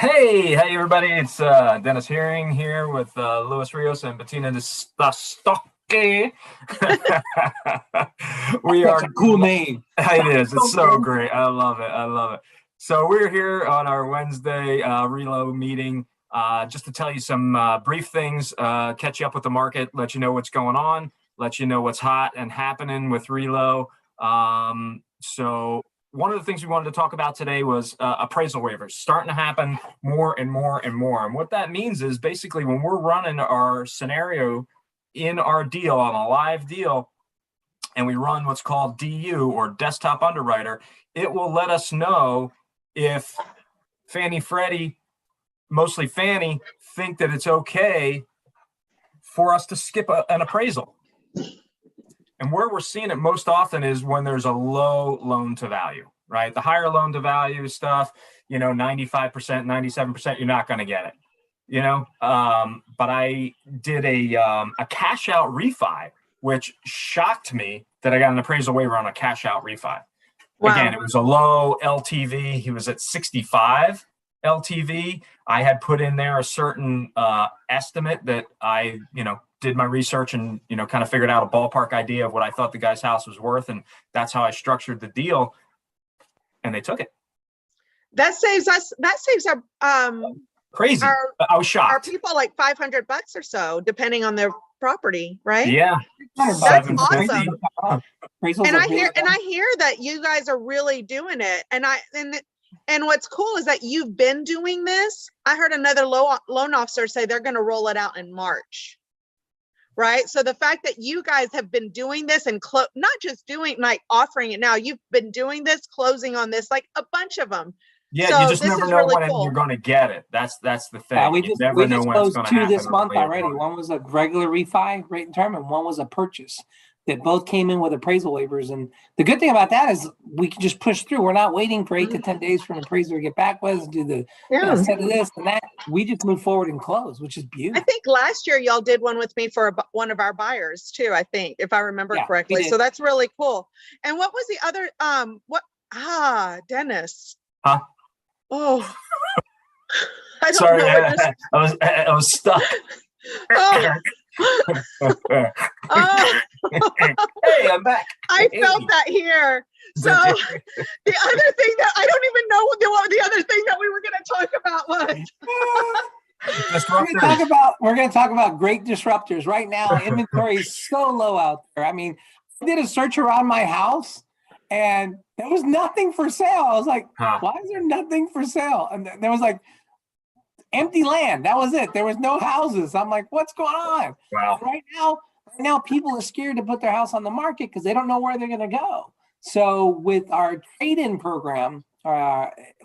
Hey, everybody! It's Dennis Herring here with Luis Rios and Bettina de Stocke. We That's are. a cool name. It is. It's so great. I love it. I love it. So we're here on our Wednesday reload meeting, just to tell you some brief things, catch you up with the market, let you know what's going on, let you know what's hot and happening with reload. So one of the things we wanted to talk about today was appraisal waivers starting to happen more and more and more. And what that means is basically when we're running our scenario in our deal on a live deal, and we run what's called DU or desktop underwriter, it will let us know if Fannie Freddie, mostly Fannie, think that it's okay for us to skip an appraisal. And where we're seeing it most often is when there's a low loan to value, right? The higher loan to value stuff, 95%, 97%, you're not going to get it, but I did a cash out refi, which shocked me that I got an appraisal waiver on a cash out refi. Wow. Again, it was a low LTV. He was at 65 LTV. I had put in there a certain estimate that I, did my research and, kind of figured out a ballpark idea of what I thought the guy's house was worth. And that's how I structured the deal. And they took it. That saves our crazy. I was shocked. Our people like $500 or so, depending on their property, right? Yeah, that's awesome. And I hear that you guys are really doing it. And what's cool is that you've been doing this. I heard another loan officer say they're going to roll it out in March. Right. So the fact that you guys have been doing this and not just doing like offering it now, you've been doing this, closing on this, like a bunch of them. Yeah, so you just never know really when you're going to get it. That's the thing. We just closed two this month already. One was a regular refi rate and term, and one was a purchase. That both came in with appraisal waivers. And the good thing about that is we can just push through. We're not waiting for 8 to 10 days for an appraiser to get back with us, do the set of this and that. We just move forward and close, which is beautiful. I think last year y'all did one with me for one of our buyers too, I think, if I remember correctly. So that's really cool. And what was the other, Dennis. Huh? Oh, I don't know. I was stuck. Oh. Hey, I'm back. I felt that here. So the other thing that I don't even know what the other thing that we were going to talk about was. We're going to talk about great disruptors. Right now, inventory is so low out there. I mean, I did a search around my house and there was nothing for sale. I was like, why is there nothing for sale? And there was like empty land. That was it. There was no houses. I'm like, what's going on? Wow. Right now people are scared to put their house on the market because they don't know where they're going to go. So with our trade-in program,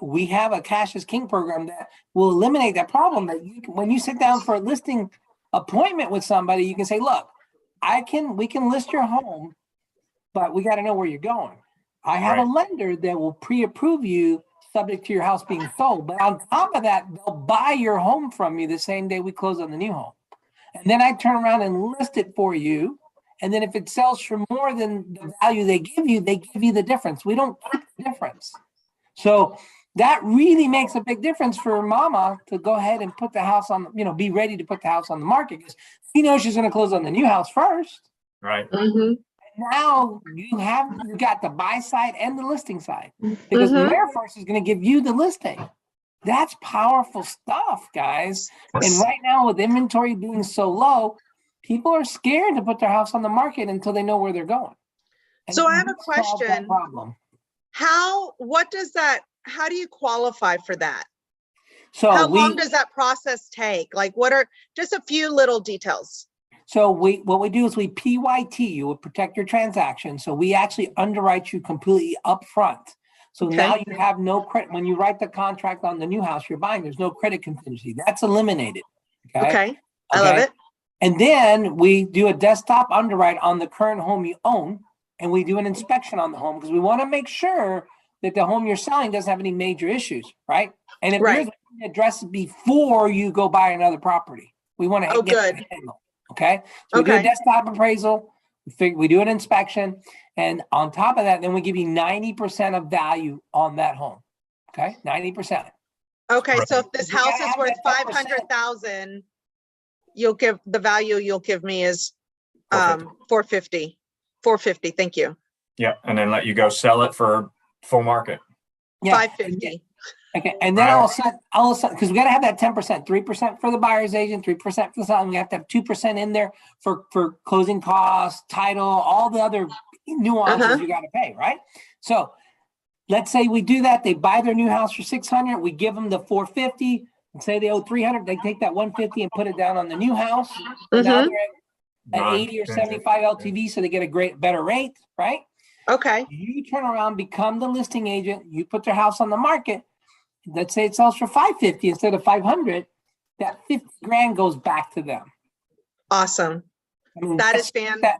we have a Cash is King program that will eliminate that problem. That when you sit down for a listing appointment with somebody, you can say, look, we can list your home, but we got to know where you're going. I have a lender that will pre-approve you subject to your house being sold. But on top of that, they'll buy your home from you the same day we close on the new home. And then I turn around and list it for you. And then if it sells for more than the value they give you the difference. We don't keep the difference. So that really makes a big difference for mama to go ahead and put the house on, be ready to put the house on the market because she knows she's going to close on the new house first. Right. Mm-hmm. Now you got the buy side and the listing side because MayorFirst is going to give you the listing. That's powerful stuff, guys. Yes. And right now with inventory being so low, people are scared to put their house on the market until they know where they're going. And so I have a question. How do you qualify for that? So how long does that process take? Like what are just a few little details? So what we do is we PYT you, protect your transaction. So we actually underwrite you completely upfront. So now you have no credit. When you write the contract on the new house you're buying, there's no credit contingency. That's eliminated. Okay. I love it. And then we do a desktop underwrite on the current home you own, and we do an inspection on the home because we want to make sure that the home you're selling doesn't have any major issues, right? And if there's an address before you go buy another property, we want to get that handle. Okay. So we do a desktop appraisal, we do an inspection, and on top of that, then we give you 90% of value on that home. Okay. 90%. Okay, so if this You gotta house is have worth that 10%. 500,000, the value you'll give me is 450. 450. Thank you. Yeah, and then let you go sell it for full market. Yeah. 550. Okay, and then Right. all of a sudden, because we got to have that 10%, 3% for the buyer's agent, 3% for the seller. We have to have 2% in there for closing costs, title, all the other nuances you got to pay, right? So let's say we do that. They buy their new house for 600. We give them the 450 and say they owe 300. They take that 150 and put it down on the new house. So now they're at 80 or 75 LTV, so they get a better rate, right? Okay. You turn around, become the listing agent. You put their house on the market. Let's say it sells for 550 instead of 500. That 50 grand goes back to them. Awesome. I mean, That is fantastic.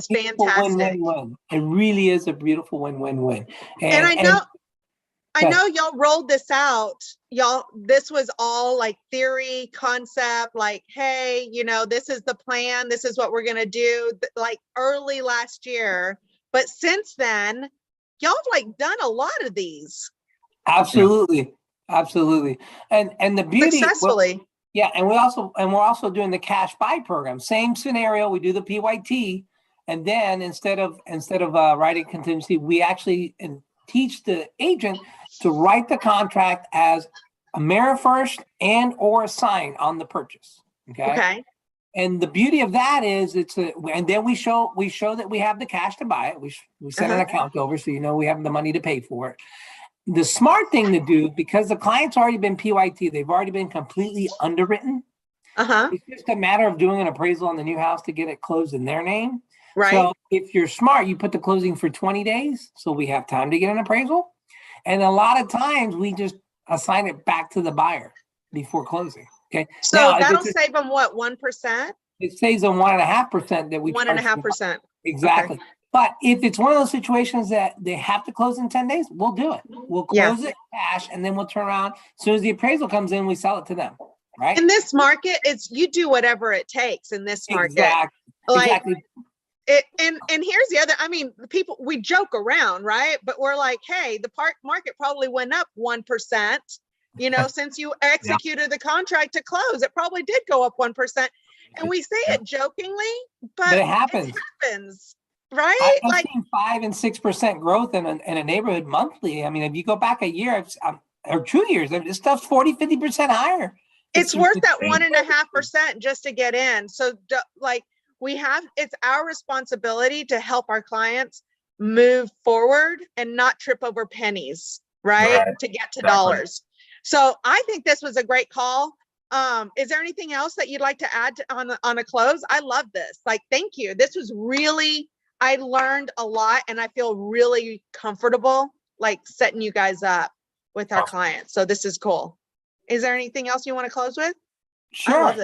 Win-win-win. It really is a beautiful win-win-win. And I know y'all rolled this out. This was all like theory, concept, like, hey, this is the plan. This is what we're going to do, like early last year. But since then, y'all have like done a lot of these. Absolutely. Absolutely. And the beauty successfully. Yeah, and we're also doing the cash buy program. Same scenario. We do the PYT, and then instead of writing contingency, we actually teach the agent to write the contract as AmeriFirst and or a sign on the purchase. Okay. And the beauty of that is and then we show that we have the cash to buy it. We send an account over, so we have the money to pay for it. The smart thing to do, because the client's already been PYT, they've already been completely underwritten. It's just a matter of doing an appraisal on the new house to get it closed in their name. Right. So if you're smart, you put the closing for 20 days, so we have time to get an appraisal. And a lot of times we just assign it back to the buyer before closing. Okay. So now, that'll save them what, 1%? It saves them 1.5% that we 1.5%. Exactly. Okay. But if it's one of those situations that they have to close in 10 days, we'll do it. We'll close it cash, and then we'll turn around. As soon as the appraisal comes in, we sell it to them. Right. In this market, you do whatever it takes in this market. Exactly. And here's the other, we joke around, right? But we're like, hey, the market probably went up 1%, since you executed the contract to close. It probably did go up 1%. And we say it jokingly, but it happens. Right? I've seen 5 and 6% growth in a neighborhood monthly. I mean, if you go back a year or 2 years, this stuff's 40-50% higher. It's worth that 1.5% just to get in. So it's our responsibility to help our clients move forward and not trip over pennies, right? To get to dollars. So I think this was a great call. Is there anything else that you'd like to add on a close? I love this. Thank you. This was really, I learned a lot, and I feel really comfortable setting you guys up with our clients. So this is cool. Is there anything else you want to close with? Sure.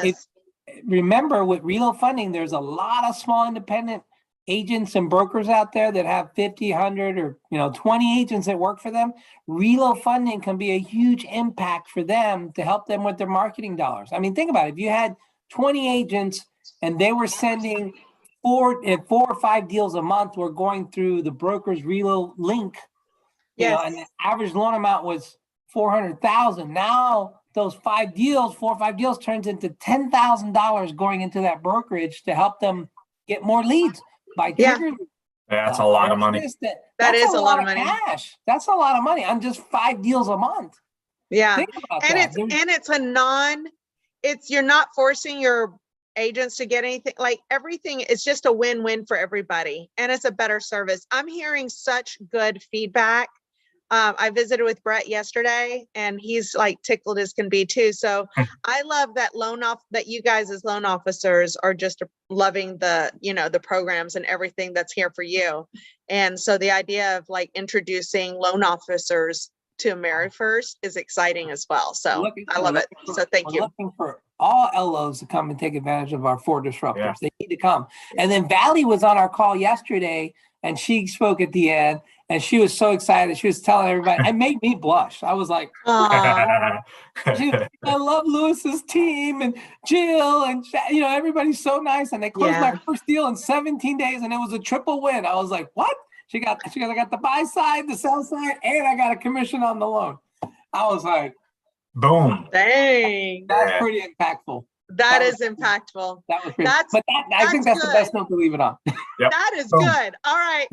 Remember, with Reload Funding, there's a lot of small independent agents and brokers out there that have 50, 100, or 20 agents that work for them. Reload Funding can be a huge impact for them to help them with their marketing dollars. I mean, think about it. If you had 20 agents and they were sending 4 or 5 deals a month, were going through the broker's Reload link, and the average loan amount was $400,000. Now those 4 or 5 deals turns into $10,000 going into that brokerage to help them get more leads by triggering. Yeah, that's a lot of money. That is a lot of money. Cash. That's a lot of money on just 5 deals a month. Yeah. You're not forcing your agents to get anything. Everything is just a win-win for everybody, and it's a better service. I'm hearing such good feedback. I visited with Brett yesterday, and he's tickled as can be too. So I love that that you guys as loan officers are just loving the programs and everything that's here for you. And so the idea of introducing loan officers to AmeriFirst is exciting as well. So I love it. So thank you. Looking for all LOs to come and take advantage of our 4 disruptors. Yeah. They need to come. And then Valley was on our call yesterday, and she spoke at the end, and she was so excited. She was telling everybody, it made me blush. I was like, I love Lewis's team and Jill, and everybody's so nice. And they closed my first deal in 17 days, and it was a triple win. I was like, what? I got the buy side, the sell side, and I got a commission on the loan. I was like, Boom. Dang. That's Yeah. pretty impactful. That That is was- impactful. That was pretty. That's- But I think that's that's the best good. note to leave it on. That is Boom. good. All right.